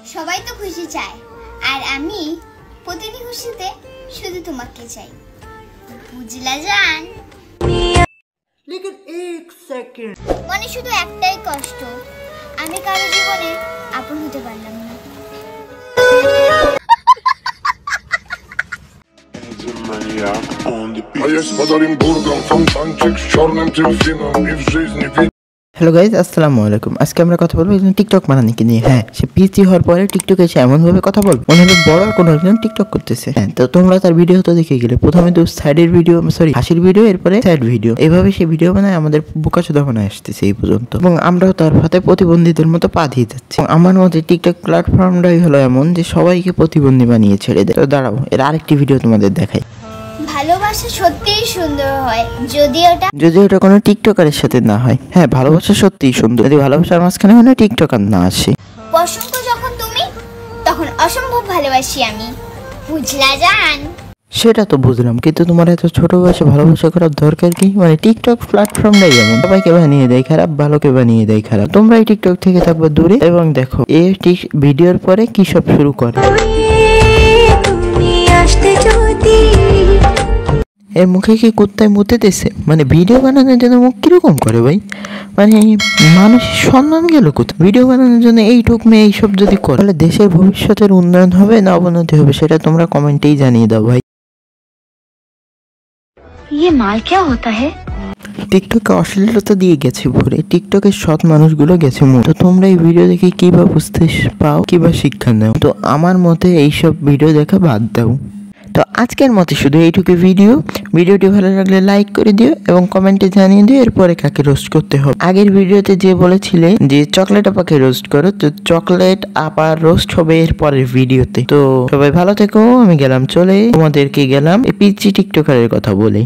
সবাই তো খুশি চায়, আর আমি প্রতিটি খুশিতে শুধু তোমাকে চাই, বুঝলা জান? लेकिन एक सेकंड মানে শুধু একটাই কষ্ট, আমি কারো জীবনে আপন হতে পারলাম না। A jest pod Olimburgą, fontanczyk z czarnym delfinem i w żyźni hello guys, আসসালামু আলাইকুম। আজকে আমরা কথা বলবো একজন টিকটক বানানিকে নিয়ে। হ্যাঁ, সে পিসি হওয়ার পরে টিকটকে এসে এমন ভাবে কথা বলবো মনে হবে বড় কোনো একজন টিকটক করতেছে। হ্যাঁ, তো তোমরা তার ভিডিও তো দেখে গেলে, প্রথমে তো সাইডের ভিডিও, সরি হাসির ভিডিও, এরপরে সাইড ভিডিও, এভাবে সে ভিডিও বানায় আমাদের বোকাচোদা বানায় আসতেছে এই পর্যন্ত, এবং আমরাও তার সাথে প্রতিবন্ধীদের মতো পা দিয়ে যাচ্ছি। আমার মতে টিকটক প্ল্যাটফর্মটাই হলো এমন যে সবাইকে প্রতিবন্ধী বানিয়ে ছেড়ে দেয়। তো দাঁড়াও, এর আরেকটি ভিডিও তোমাদের দেখাই। ভালোবাসা সত্যিই সুন্দর হয়, যদি ওটা কোনো টিকটকারের সাথে না হয়। হ্যাঁ, ভালোবাসা সত্যিই সুন্দর, যদি ভালোবাসার মাঝখানে কোনো টিকটকার না আসে। অসম্ভব যখন তুমি, তখন অসম্ভব ভালোবাসি আমি, বুঝলা জান? সেটা তো বুঝলাম, কিন্তু তোমার এত ছোট বয়সে ভালোবাসা করার দরকার কি? মানে টিকটক প্ল্যাটফর্মটাই এমন, সবাইকে বানিয়ে দেয় খারাপ, ভালোকে বানিয়ে দেয় খারাপ। তোমরা এই টিকটক থেকে থাকবে দূরে, এবং দেখো এই ভিডিওর পরে কি সব শুরু করে। এর মুখে কি কুত্তায় মুতেতেছে? মানে ভিডিও বানানোর জন্য মুখ কিরকম করে ভাই? মানে মানুষের সম্মান গেল কোথায়? ভিডিও বানানোর জন্য এইটুক মেয়ে এইসব যদি করে, তাহলে দেশের ভবিষ্যতের উন্নয়ন হবে না অবনতি হবে? সেটা তোমরা কমেন্টেই জানিয়ে দাও ভাই। ये माल क्या होता है? টিকটকে অশ্লীলতা দিয়ে গেছে ভরে, টিকটকের সৎ মানুষগুলো গেছে মরে। তো তোমরা এই ভিডিও দেখে কি বা বুঝতে পাও, কি বা শিক্ষা নাও? তো আমার মতে এইসব ভিডিও দেখা বাদ দাও। তো আজকের মতে শুধু এইটুকু ভিডিওটি ভালো লাগলে লাইক করে দিও এবং কমেন্টে জানিয়ে দিও এরপরে কাকে রোস্ট করতে হবে। আগের ভিডিওতে যে বলেছিলে যে চকলেট আপাকে রোস্ট করো, তো চকলেট আপার রোস্ট হবে এর পরের ভিডিওতে। তো সবাই ভালো থেকো, আমি গেলাম চলে, তোমাদেরকে গেলাম এই পিচি টিকটকারের কথা বলে।